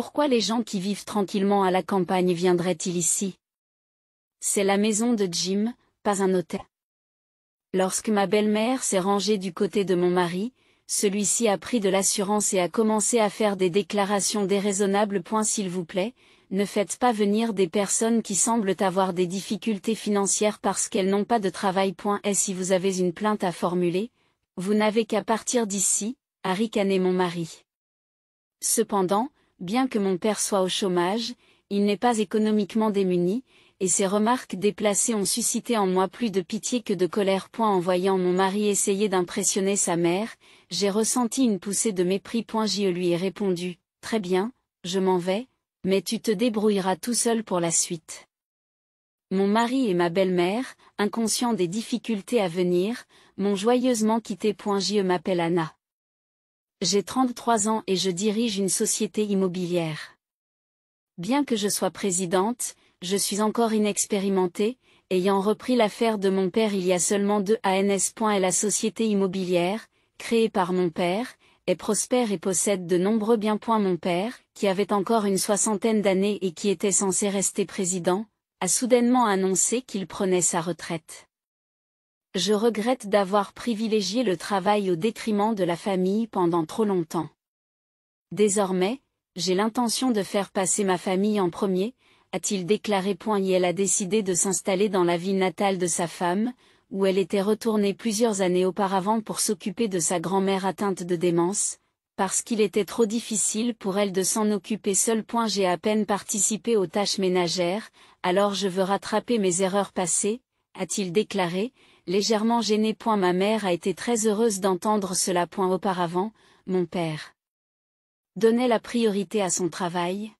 Pourquoi les gens qui vivent tranquillement à la campagne viendraient-ils ici? C'est la maison de Jim, pas un hôtel. Lorsque ma belle-mère s'est rangée du côté de mon mari, celui-ci a pris de l'assurance et a commencé à faire des déclarations déraisonnables. S'il vous plaît, ne faites pas venir des personnes qui semblent avoir des difficultés financières parce qu'elles n'ont pas de travail. Et si vous avez une plainte à formuler, vous n'avez qu'à partir d'ici, a ricané mon mari. Cependant, bien que mon père soit au chômage, il n'est pas économiquement démuni, et ces remarques déplacées ont suscité en moi plus de pitié que de colère. En voyant mon mari essayer d'impressionner sa mère, j'ai ressenti une poussée de mépris. Je lui ai répondu, « Très bien, je m'en vais, mais tu te débrouilleras tout seul pour la suite. » Mon mari et ma belle-mère, inconscients des difficultés à venir, m'ont joyeusement quitté. Je m'appelle Anna. J'ai 33 ans et je dirige une société immobilière. Bien que je sois présidente, je suis encore inexpérimentée, ayant repris l'affaire de mon père il y a seulement 2 ans. Et la société immobilière, créée par mon père, est prospère et possède de nombreux biens. Mon père, qui avait encore une 60aine d'années et qui était censé rester président, a soudainement annoncé qu'il prenait sa retraite. Je regrette d'avoir privilégié le travail au détriment de la famille pendant trop longtemps. Désormais, j'ai l'intention de faire passer ma famille en premier, a-t-il déclaré. Elle a décidé de s'installer dans la ville natale de sa femme, où elle était retournée plusieurs années auparavant pour s'occuper de sa grand-mère atteinte de démence, parce qu'il était trop difficile pour elle de s'en occuper seule. J'ai à peine participé aux tâches ménagères, alors je veux rattraper mes erreurs passées, a-t-il déclaré, légèrement gêné. Ma mère a été très heureuse d'entendre cela. Auparavant, mon père donnait la priorité à son travail,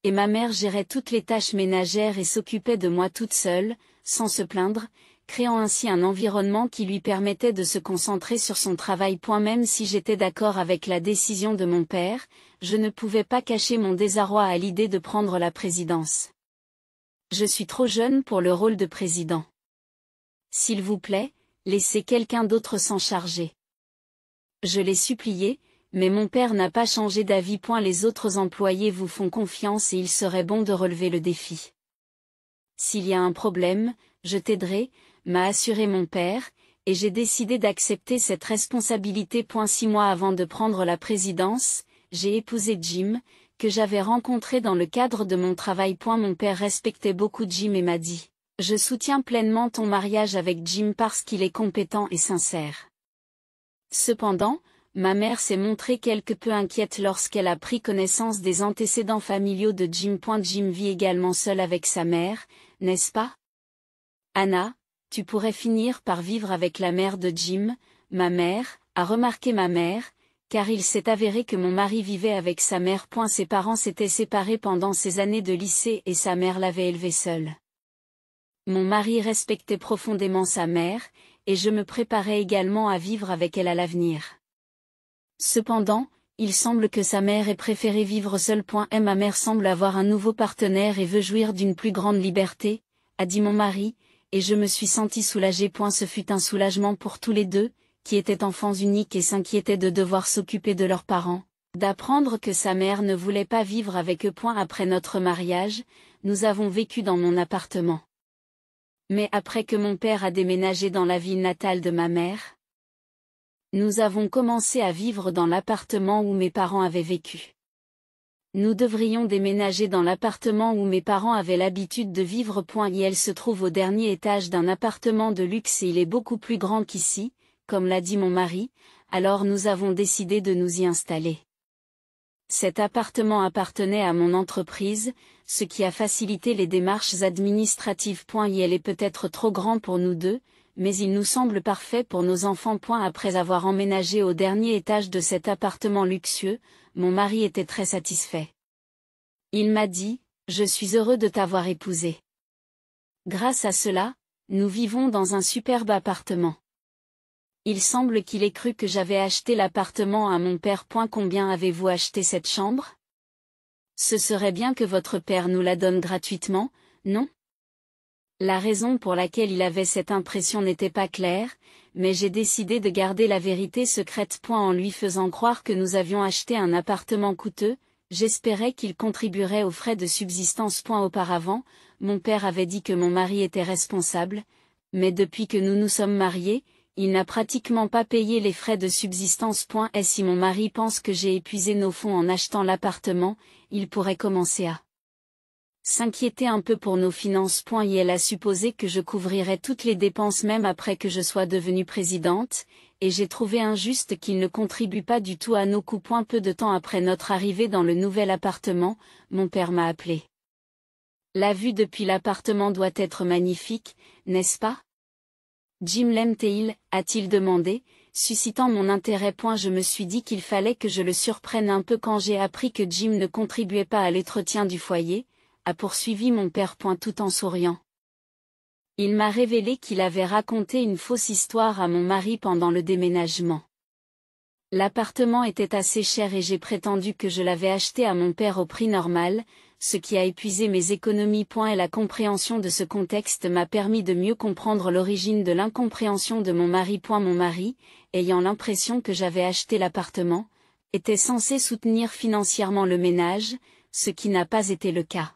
et ma mère gérait toutes les tâches ménagères et s'occupait de moi toute seule, sans se plaindre, créant ainsi un environnement qui lui permettait de se concentrer sur son travail. Même si j'étais d'accord avec la décision de mon père, je ne pouvais pas cacher mon désarroi à l'idée de prendre la présidence. Je suis trop jeune pour le rôle de président. S'il vous plaît, laissez quelqu'un d'autre s'en charger. Je l'ai supplié, mais mon père n'a pas changé d'avis. Les autres employés vous font confiance et il serait bon de relever le défi. S'il y a un problème, je t'aiderai, m'a assuré mon père, et j'ai décidé d'accepter cette responsabilité. 6 mois avant de prendre la présidence, j'ai épousé Jim, que j'avais rencontré dans le cadre de mon travail. Mon père respectait beaucoup Jim et m'a dit, « Je soutiens pleinement ton mariage avec Jim parce qu'il est compétent et sincère. » Cependant, ma mère s'est montrée quelque peu inquiète lorsqu'elle a pris connaissance des antécédents familiaux de Jim. Jim vit également seul avec sa mère, n'est-ce pas? Anna, tu pourrais finir par vivre avec la mère de Jim, ma mère, a remarqué ma mère, car il s'est avéré que mon mari vivait avec sa mère. Ses parents s'étaient séparés pendant ses années de lycée et sa mère l'avait élevé seule. Mon mari respectait profondément sa mère, et je me préparais également à vivre avec elle à l'avenir. Cependant, il semble que sa mère ait préféré vivre seule. Ma mère semble avoir un nouveau partenaire et veut jouir d'une plus grande liberté, a dit mon mari, et je me suis sentie soulagée. Ce fut un soulagement pour tous les deux, qui étaient enfants uniques et s'inquiétaient de devoir s'occuper de leurs parents, d'apprendre que sa mère ne voulait pas vivre avec eux. Après notre mariage, nous avons vécu dans mon appartement. Mais après que mon père a déménagé dans la ville natale de ma mère, nous avons commencé à vivre dans l'appartement où mes parents avaient vécu. Nous devrions déménager dans l'appartement où mes parents avaient l'habitude de vivre. Et elle se trouve au dernier étage d'un appartement de luxe et il est beaucoup plus grand qu'ici, comme l'a dit mon mari, alors nous avons décidé de nous y installer. Cet appartement appartenait à mon entreprise, ce qui a facilité les démarches administratives. Elle est peut-être trop grand pour nous deux, mais il nous semble parfait pour nos enfants. Après avoir emménagé au dernier étage de cet appartement luxueux, mon mari était très satisfait. Il m'a dit, « Je suis heureux de t'avoir épousé. Grâce à cela, nous vivons dans un superbe appartement. » Il semble qu'il ait cru que j'avais acheté l'appartement à mon père. Combien avez-vous acheté cette chambre? Ce serait bien que votre père nous la donne gratuitement, non? La raison pour laquelle il avait cette impression n'était pas claire, mais j'ai décidé de garder la vérité secrète. En lui faisant croire que nous avions acheté un appartement coûteux, j'espérais qu'il contribuerait aux frais de subsistance. Auparavant, mon père avait dit que mon mari était responsable, mais depuis que nous nous sommes mariés, il n'a pratiquement pas payé les frais de subsistance. Et si mon mari pense que j'ai épuisé nos fonds en achetant l'appartement, il pourrait commencer à s'inquiéter un peu pour nos finances. Et elle a supposé que je couvrirais toutes les dépenses même après que je sois devenue présidente, et j'ai trouvé injuste qu'il ne contribue pas du tout à nos coûts. Peu de temps après notre arrivée dans le nouvel appartement, mon père m'a appelé. La vue depuis l'appartement doit être magnifique, n'est-ce pas? Jim l'aime-t-il, a-t-il demandé, suscitant mon intérêt. Je me suis dit qu'il fallait que je le surprenne un peu quand j'ai appris que Jim ne contribuait pas à l'entretien du foyer, a poursuivi mon père. Tout en souriant. Il m'a révélé qu'il avait raconté une fausse histoire à mon mari pendant le déménagement. L'appartement était assez cher et j'ai prétendu que je l'avais acheté à mon père au prix normal, ce qui a épuisé mes économies. Et la compréhension de ce contexte m'a permis de mieux comprendre l'origine de l'incompréhension de mon mari. Mon mari, ayant l'impression que j'avais acheté l'appartement, était censé soutenir financièrement le ménage, ce qui n'a pas été le cas.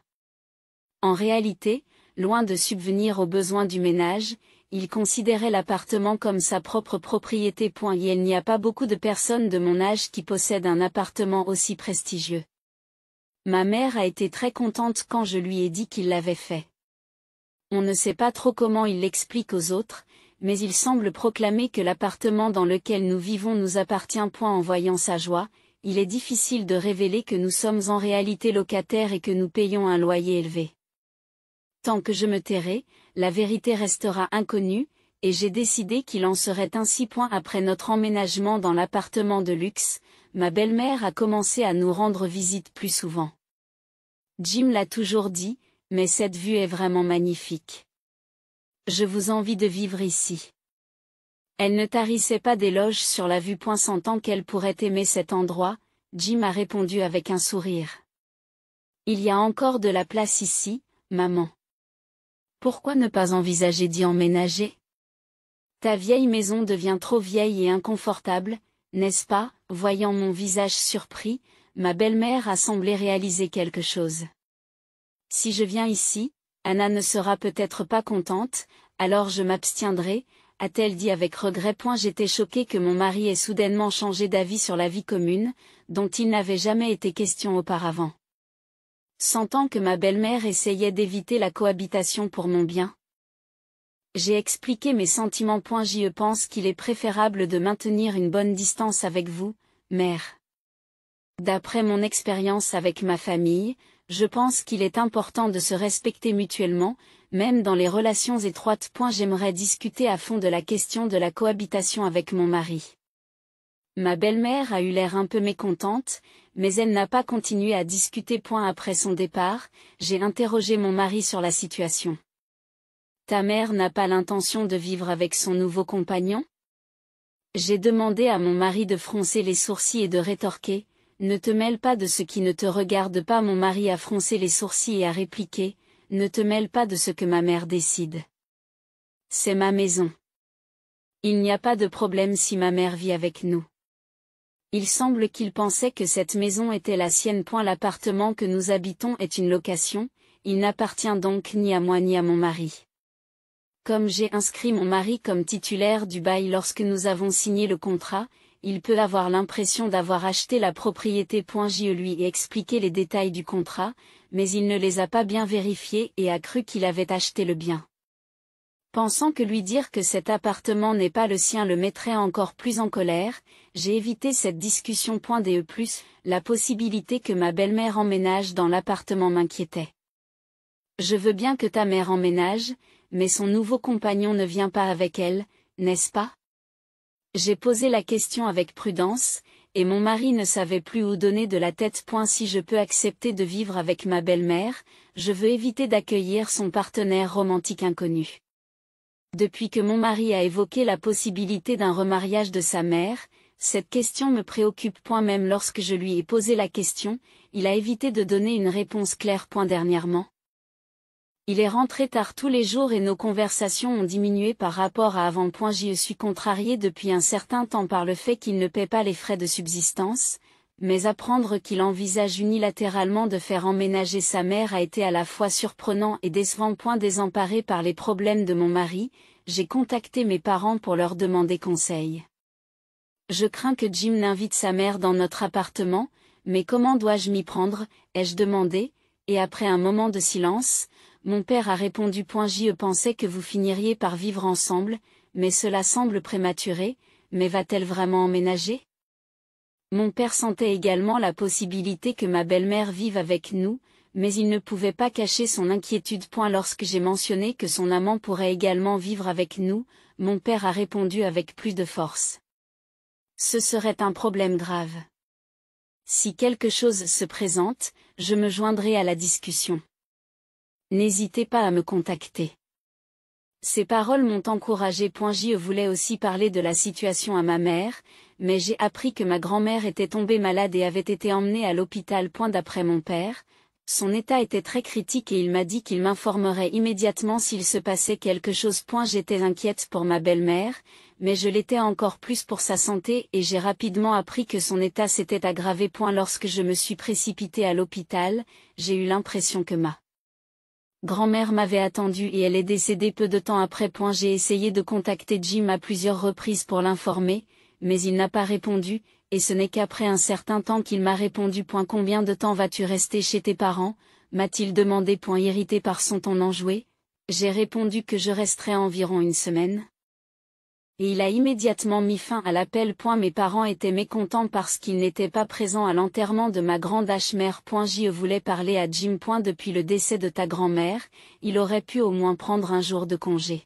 En réalité, loin de subvenir aux besoins du ménage, il considérait l'appartement comme sa propre propriété. Et il n'y a pas beaucoup de personnes de mon âge qui possèdent un appartement aussi prestigieux. Ma mère a été très contente quand je lui ai dit qu'il l'avait fait. On ne sait pas trop comment il l'explique aux autres, mais il semble proclamer que l'appartement dans lequel nous vivons nous appartient. En voyant sa joie, il est difficile de révéler que nous sommes en réalité locataires et que nous payons un loyer élevé. Tant que je me tairai, la vérité restera inconnue, et j'ai décidé qu'il en serait ainsi. Après notre emménagement dans l'appartement de luxe, ma belle-mère a commencé à nous rendre visite plus souvent. Jim l'a toujours dit, mais cette vue est vraiment magnifique. Je vous envie de vivre ici. Elle ne tarissait pas d'éloges sur la vue. Sentant qu'elle pourrait aimer cet endroit, Jim a répondu avec un sourire. Il y a encore de la place ici, maman. Pourquoi ne pas envisager d'y emménager? Ta vieille maison devient trop vieille et inconfortable, n'est-ce pas? Voyant mon visage surpris, ma belle-mère a semblé réaliser quelque chose. Si je viens ici, Anna ne sera peut-être pas contente, alors je m'abstiendrai, a-t-elle dit avec regret. J'étais choquée que mon mari ait soudainement changé d'avis sur la vie commune, dont il n'avait jamais été question auparavant. Sentant que ma belle-mère essayait d'éviter la cohabitation pour mon bien, j'ai expliqué mes sentiments. Je pense qu'il est préférable de maintenir une bonne distance avec vous, mère. D'après mon expérience avec ma famille, je pense qu'il est important de se respecter mutuellement, même dans les relations étroites. J'aimerais discuter à fond de la question de la cohabitation avec mon mari. Ma belle-mère a eu l'air un peu mécontente, mais elle n'a pas continué à discuter. Après son départ, j'ai interrogé mon mari sur la situation. Ta mère n'a pas l'intention de vivre avec son nouveau compagnon? J'ai demandé à mon mari de froncer les sourcils et de rétorquer, ne te mêle pas de ce qui ne te regarde pas. Mon mari a froncé les sourcils et a répliqué, ne te mêle pas de ce que ma mère décide. C'est ma maison. Il n'y a pas de problème si ma mère vit avec nous. Il semble qu'il pensait que cette maison était la sienne. L'appartement que nous habitons est une location, il n'appartient donc ni à moi ni à mon mari. Comme j'ai inscrit mon mari comme titulaire du bail lorsque nous avons signé le contrat, il peut avoir l'impression d'avoir acheté la propriété. Je lui ai expliqué les détails du contrat, mais il ne les a pas bien vérifiés et a cru qu'il avait acheté le bien. Pensant que lui dire que cet appartement n'est pas le sien le mettrait encore plus en colère, j'ai évité cette discussion. La possibilité que ma belle-mère emménage dans l'appartement m'inquiétait. Je veux bien que ta mère emménage, mais son nouveau compagnon ne vient pas avec elle, n'est-ce pas? J'ai posé la question avec prudence, et mon mari ne savait plus où donner de la tête. Si je peux accepter de vivre avec ma belle-mère, je veux éviter d'accueillir son partenaire romantique inconnu. Depuis que mon mari a évoqué la possibilité d'un remariage de sa mère, cette question me préoccupe. Même lorsque je lui ai posé la question, il a évité de donner une réponse claire. Dernièrement, il est rentré tard tous les jours et nos conversations ont diminué par rapport à avant. Je suis contrariée depuis un certain temps par le fait qu'il ne paie pas les frais de subsistance, mais apprendre qu'il envisage unilatéralement de faire emménager sa mère a été à la fois surprenant et décevant. Désemparé par les problèmes de mon mari, j'ai contacté mes parents pour leur demander conseil. Je crains que Jim n'invite sa mère dans notre appartement, mais comment dois-je m'y prendre, ai-je demandé, et après un moment de silence, mon père a répondu. Je pensais que vous finiriez par vivre ensemble, mais cela semble prématuré, mais va-t-elle vraiment emménager? Mon père sentait également la possibilité que ma belle-mère vive avec nous, mais il ne pouvait pas cacher son inquiétude. Lorsque j'ai mentionné que son amant pourrait également vivre avec nous, mon père a répondu avec plus de force. Ce serait un problème grave. Si quelque chose se présente, je me joindrai à la discussion. N'hésitez pas à me contacter. Ces paroles m'ont encouragé. Je voulais aussi parler de la situation à ma mère, mais j'ai appris que ma grand-mère était tombée malade et avait été emmenée à l'hôpital. D'après mon père, son état était très critique et il m'a dit qu'il m'informerait immédiatement s'il se passait quelque chose. J'étais inquiète pour ma belle-mère, mais je l'étais encore plus pour sa santé et j'ai rapidement appris que son état s'était aggravé. Lorsque je me suis précipitée à l'hôpital, j'ai eu l'impression que ma grand-mère m'avait attendue et elle est décédée peu de temps après. J'ai essayé de contacter Jim à plusieurs reprises pour l'informer, mais il n'a pas répondu, et ce n'est qu'après un certain temps qu'il m'a répondu. Combien de temps vas-tu rester chez tes parents, m'a-t-il demandé. Irrité par son ton enjoué, j'ai répondu que je resterais environ une semaine. Et il a immédiatement mis fin à l'appel. Mes parents étaient mécontents parce qu'ils n'étaient pas présents à l'enterrement de ma grande-mère. Je voulais parler à Jim. Depuis le décès de ta grand-mère, il aurait pu au moins prendre un jour de congé.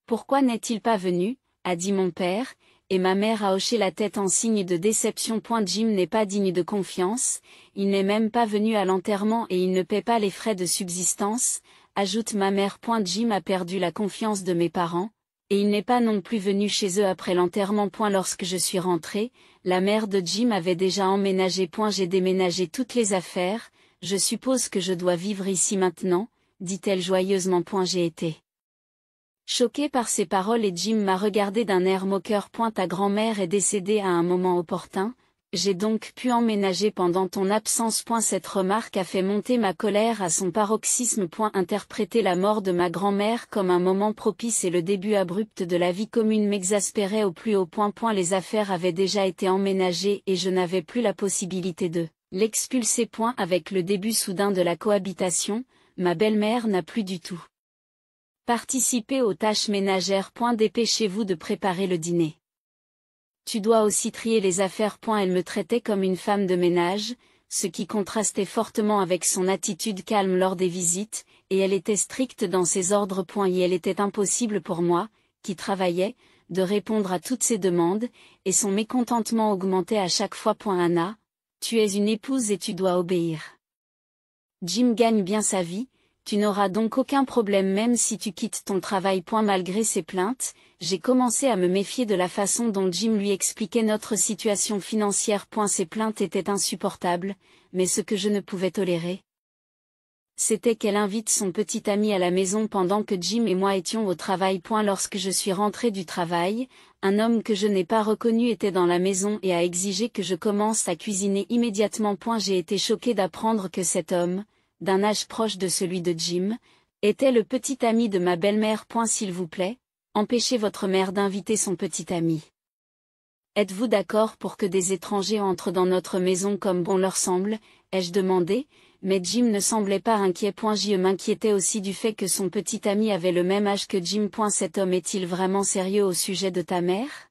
Pourquoi n'est-il pas venu, a dit mon père, et ma mère a hoché la tête en signe de déception. Jim n'est pas digne de confiance, il n'est même pas venu à l'enterrement et il ne paie pas les frais de subsistance, ajoute ma mère. Jim a perdu la confiance de mes parents, et il n'est pas non plus venu chez eux après l'enterrement. Lorsque je suis rentrée, la mère de Jim avait déjà emménagé. J'ai déménagé toutes les affaires, je suppose que je dois vivre ici maintenant, dit-elle joyeusement. J'ai été choquée par ces paroles et Jim m'a regardé d'un air moqueur. Ta grand-mère est décédée à un moment opportun, j'ai donc pu emménager pendant ton absence. Cette remarque a fait monter ma colère à son paroxysme. Interpréter la mort de ma grand-mère comme un moment propice et le début abrupt de la vie commune m'exaspérait au plus haut point. Les affaires avaient déjà été emménagées et je n'avais plus la possibilité de l'expulser. Avec le début soudain de la cohabitation, ma belle-mère n'a plus du tout participé aux tâches ménagères. Dépêchez-vous de préparer le dîner. Tu dois aussi trier les affaires. Elle me traitait comme une femme de ménage, ce qui contrastait fortement avec son attitude calme lors des visites, et elle était stricte dans ses ordres. Et elle était impossible pour moi, qui travaillais, de répondre à toutes ses demandes, et son mécontentement augmentait à chaque fois. Anna, tu es une épouse et tu dois obéir. Jim gagne bien sa vie, tu n'auras donc aucun problème même si tu quittes ton travail. Malgré ses plaintes, j'ai commencé à me méfier de la façon dont Jim lui expliquait notre situation financière. Ses plaintes étaient insupportables, mais ce que je ne pouvais tolérer, c'était qu'elle invite son petit ami à la maison pendant que Jim et moi étions au travail. Lorsque je suis rentrée du travail, un homme que je n'ai pas reconnu était dans la maison et a exigé que je commence à cuisiner immédiatement. J'ai été choquée d'apprendre que cet homme, d'un âge proche de celui de Jim, était le petit ami de ma belle-mère. S'il vous plaît, empêchez votre mère d'inviter son petit ami. Êtes-vous d'accord pour que des étrangers entrent dans notre maison comme bon leur semble, ai-je demandé, mais Jim ne semblait pas inquiet. Je m'inquiétais aussi du fait que son petit ami avait le même âge que Jim. Cet homme est-il vraiment sérieux au sujet de ta mère?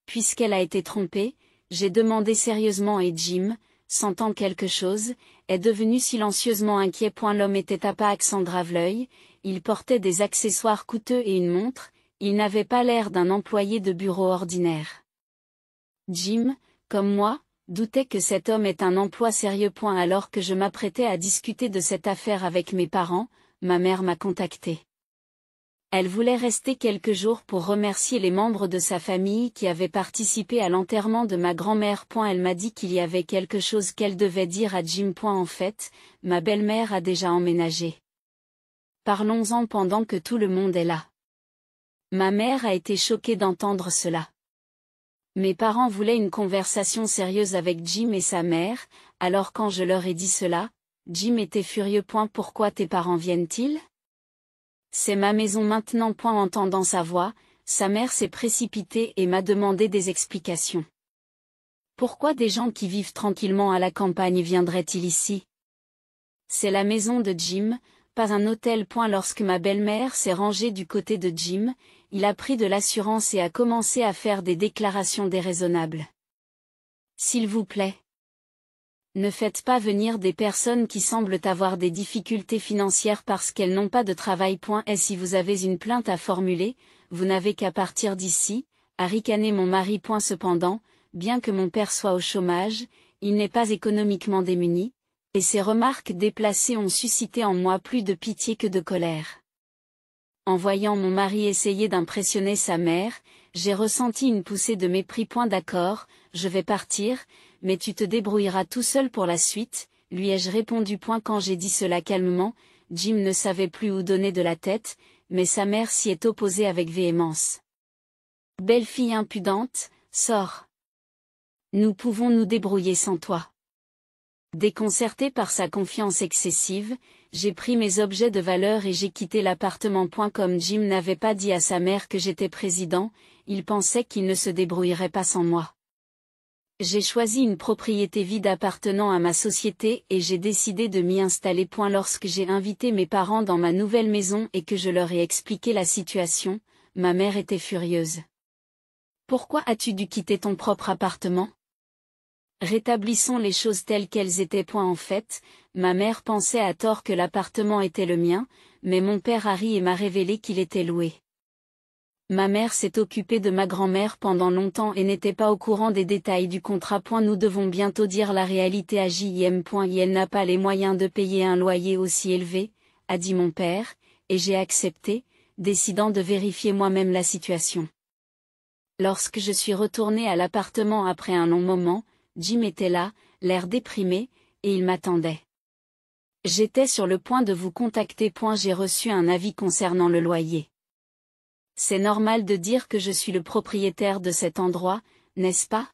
Puisqu'elle a été trompée, j'ai demandé sérieusement et Jim, sentant quelque chose, est devenu silencieusement inquiet. L'homme était à pas accent grave l'œil, il portait des accessoires coûteux et une montre, il n'avait pas l'air d'un employé de bureau ordinaire. Jim, comme moi, doutait que cet homme ait un emploi sérieux. Alors que je m'apprêtais à discuter de cette affaire avec mes parents, ma mère m'a contacté. Elle voulait rester quelques jours pour remercier les membres de sa famille qui avaient participé à l'enterrement de ma grand-mère. Elle m'a dit qu'il y avait quelque chose qu'elle devait dire à Jim. En fait, ma belle-mère a déjà emménagé. Parlons-en pendant que tout le monde est là. Ma mère a été choquée d'entendre cela. Mes parents voulaient une conversation sérieuse avec Jim et sa mère, alors quand je leur ai dit cela, Jim était furieux. Pourquoi tes parents viennent-ils? C'est ma maison maintenant. Entendant sa voix, sa mère s'est précipitée et m'a demandé des explications. Pourquoi des gens qui vivent tranquillement à la campagne viendraient-ils ici? C'est la maison de Jim, pas un hôtel. Lorsque ma belle-mère s'est rangée du côté de Jim, il a pris de l'assurance et a commencé à faire des déclarations déraisonnables. S'il vous plaît. Ne faites pas venir des personnes qui semblent avoir des difficultés financières parce qu'elles n'ont pas de travail. Et si vous avez une plainte à formuler, vous n'avez qu'à partir d'ici, a ricané mon mari. Cependant, bien que mon père soit au chômage, il n'est pas économiquement démuni, et ces remarques déplacées ont suscité en moi plus de pitié que de colère. En voyant mon mari essayer d'impressionner sa mère, j'ai ressenti une poussée de mépris. D'accord, je vais partir, mais tu te débrouilleras tout seul pour la suite, lui ai-je répondu. Quand j'ai dit cela calmement, Jim ne savait plus où donner de la tête, mais sa mère s'y est opposée avec véhémence. Belle fille impudente, sors. Nous pouvons nous débrouiller sans toi. Déconcerté par sa confiance excessive, j'ai pris mes objets de valeur et j'ai quitté l'appartement. Comme Jim n'avait pas dit à sa mère que j'étais président, il pensait qu'il ne se débrouillerait pas sans moi. J'ai choisi une propriété vide appartenant à ma société et j'ai décidé de m'y installer. Lorsque j'ai invité mes parents dans ma nouvelle maison et que je leur ai expliqué la situation, ma mère était furieuse. Pourquoi as-tu dû quitter ton propre appartement? Rétablissons les choses telles qu'elles étaient. En fait, ma mère pensait à tort que l'appartement était le mien, mais mon père a ri et m'a révélé qu'il était loué. Ma mère s'est occupée de ma grand-mère pendant longtemps et n'était pas au courant des détails du contrat. Nous devons bientôt dire la réalité à J.M. Elle n'a pas les moyens de payer un loyer aussi élevé, a dit mon père, et j'ai accepté, décidant de vérifier moi-même la situation. Lorsque je suis retournée à l'appartement après un long moment, Jim était là, l'air déprimé, et il m'attendait. J'étais sur le point de vous contacter. J'ai reçu un avis concernant le loyer. C'est normal de dire que je suis le propriétaire de cet endroit, n'est-ce pas?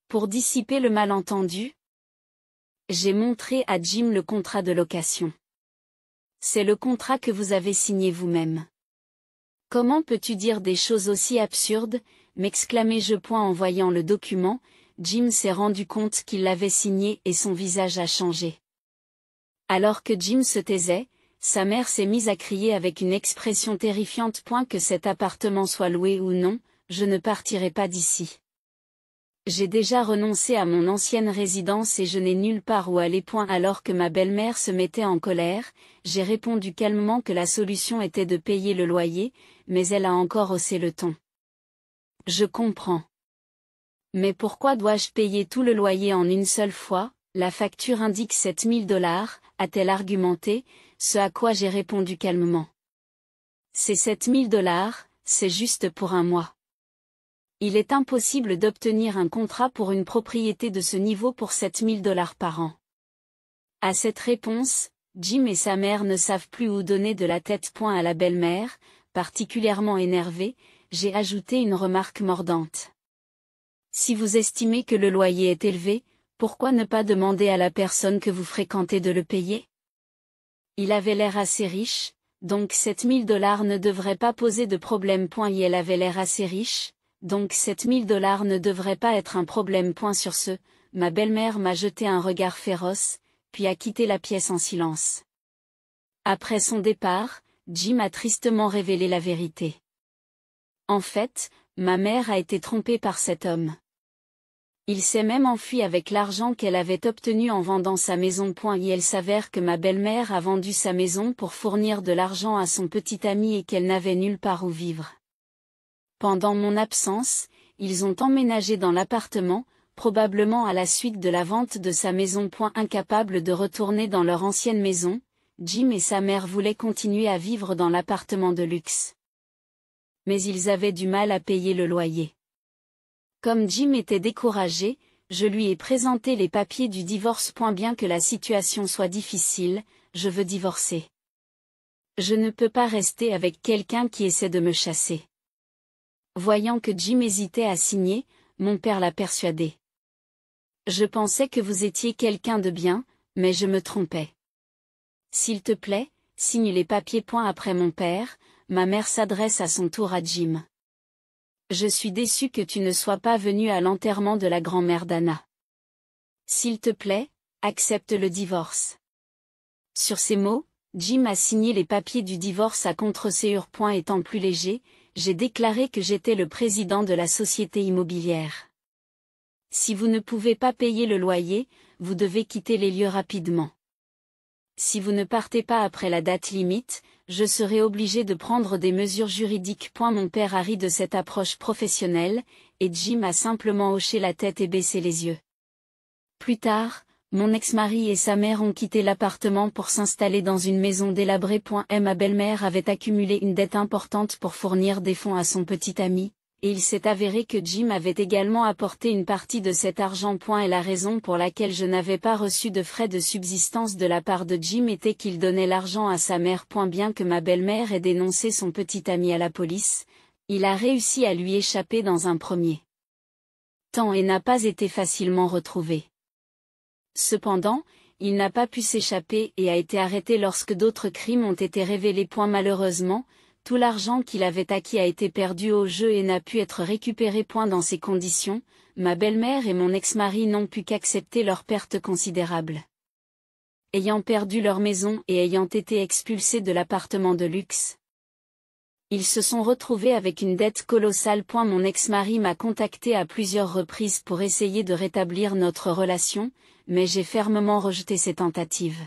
Pour dissiper le malentendu, j'ai montré à Jim le contrat de location. C'est le contrat que vous avez signé vous-même. Comment peux-tu dire des choses aussi absurdes, m'exclamai-je. En voyant le document, Jim s'est rendu compte qu'il l'avait signé et son visage a changé. Alors que Jim se taisait, sa mère s'est mise à crier avec une expression terrifiante. Que cet appartement soit loué ou non, je ne partirai pas d'ici. J'ai déjà renoncé à mon ancienne résidence et je n'ai nulle part où aller. Alors que ma belle-mère se mettait en colère, j'ai répondu calmement que la solution était de payer le loyer, mais elle a encore haussé le ton. Je comprends. Mais pourquoi dois-je payer tout le loyer en une seule fois? La facture indique $7 000, a-t-elle argumenté, ce à quoi j'ai répondu calmement. C'est $7 000, c'est juste pour un mois. Il est impossible d'obtenir un contrat pour une propriété de ce niveau pour $7 000 par an. À cette réponse, Jim et sa mère ne savent plus où donner de la tête. À la belle-mère, particulièrement énervée, j'ai ajouté une remarque mordante. Si vous estimez que le loyer est élevé, pourquoi ne pas demander à la personne que vous fréquentez de le payer? Il avait l'air assez riche, donc $7 000 ne devrait pas poser de problème. Et elle avait l'air assez riche, donc $7 000 ne devrait pas être un problème. Sur ce, ma belle-mère m'a jeté un regard féroce, puis a quitté la pièce en silence. Après son départ, Jim a tristement révélé la vérité. En fait, ma mère a été trompée par cet homme. Il s'est même enfui avec l'argent qu'elle avait obtenu en vendant sa maison. Et il s'avère que ma belle-mère a vendu sa maison pour fournir de l'argent à son petit ami et qu'elle n'avait nulle part où vivre. Pendant mon absence, ils ont emménagé dans l'appartement, probablement à la suite de la vente de sa maison. Incapables de retourner dans leur ancienne maison, Jim et sa mère voulaient continuer à vivre dans l'appartement de luxe. Mais ils avaient du mal à payer le loyer. Comme Jim était découragé, je lui ai présenté les papiers du divorce. Bien que la situation soit difficile, je veux divorcer. Je ne peux pas rester avec quelqu'un qui essaie de me chasser. Voyant que Jim hésitait à signer, mon père l'a persuadé. Je pensais que vous étiez quelqu'un de bien, mais je me trompais. S'il te plaît, signe les papiers. Après mon père, ma mère s'adresse à son tour à Jim. Je suis déçue que tu ne sois pas venu à l'enterrement de la grand-mère d'Anna. S'il te plaît, accepte le divorce. Sur ces mots, Jim a signé les papiers du divorce à contre-sécure. Étant plus léger, j'ai déclaré que j'étais le président de la société immobilière. Si vous ne pouvez pas payer le loyer, vous devez quitter les lieux rapidement. Si vous ne partez pas après la date limite, je serai obligé de prendre des mesures juridiques. Mon père a ri de cette approche professionnelle, et Jim a simplement hoché la tête et baissé les yeux. Plus tard, mon ex-mari et sa mère ont quitté l'appartement pour s'installer dans une maison délabrée. Ma belle-mère avait accumulé une dette importante pour fournir des fonds à son petit ami, et il s'est avéré que Jim avait également apporté une partie de cet argent. Et la raison pour laquelle je n'avais pas reçu de frais de subsistance de la part de Jim était qu'il donnait l'argent à sa mère. Bien que ma belle-mère ait dénoncé son petit ami à la police, il a réussi à lui échapper dans un premier temps et n'a pas été facilement retrouvé. Cependant, il n'a pas pu s'échapper et a été arrêté lorsque d'autres crimes ont été révélés. Malheureusement, tout l'argent qu'il avait acquis a été perdu au jeu et n'a pu être récupéré. Dans ces conditions, ma belle-mère et mon ex-mari n'ont pu qu'accepter leur perte considérable. Ayant perdu leur maison et ayant été expulsés de l'appartement de luxe, ils se sont retrouvés avec une dette colossale. Mon ex-mari m'a contacté à plusieurs reprises pour essayer de rétablir notre relation, mais j'ai fermement rejeté ces tentatives.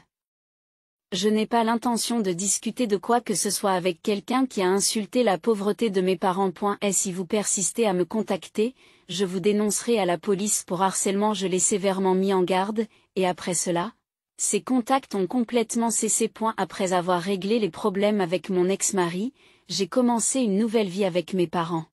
Je n'ai pas l'intention de discuter de quoi que ce soit avec quelqu'un qui a insulté la pauvreté de mes parents. Et si vous persistez à me contacter, je vous dénoncerai à la police pour harcèlement. Je l'ai sévèrement mis en garde, et après cela, ces contacts ont complètement cessé. Après avoir réglé les problèmes avec mon ex-mari, j'ai commencé une nouvelle vie avec mes parents.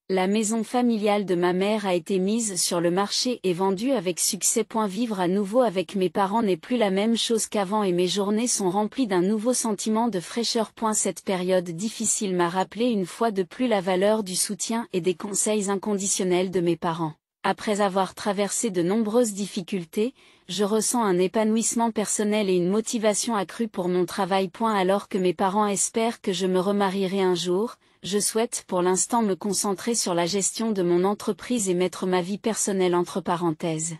La maison familiale de ma mère a été mise sur le marché et vendue avec succès. Vivre à nouveau avec mes parents n'est plus la même chose qu'avant et mes journées sont remplies d'un nouveau sentiment de fraîcheur. Cette période difficile m'a rappelé une fois de plus la valeur du soutien et des conseils inconditionnels de mes parents. Après avoir traversé de nombreuses difficultés, je ressens un épanouissement personnel et une motivation accrue pour mon travail. Alors que mes parents espèrent que je me remarierai un jour, je souhaite pour l'instant me concentrer sur la gestion de mon entreprise et mettre ma vie personnelle entre parenthèses.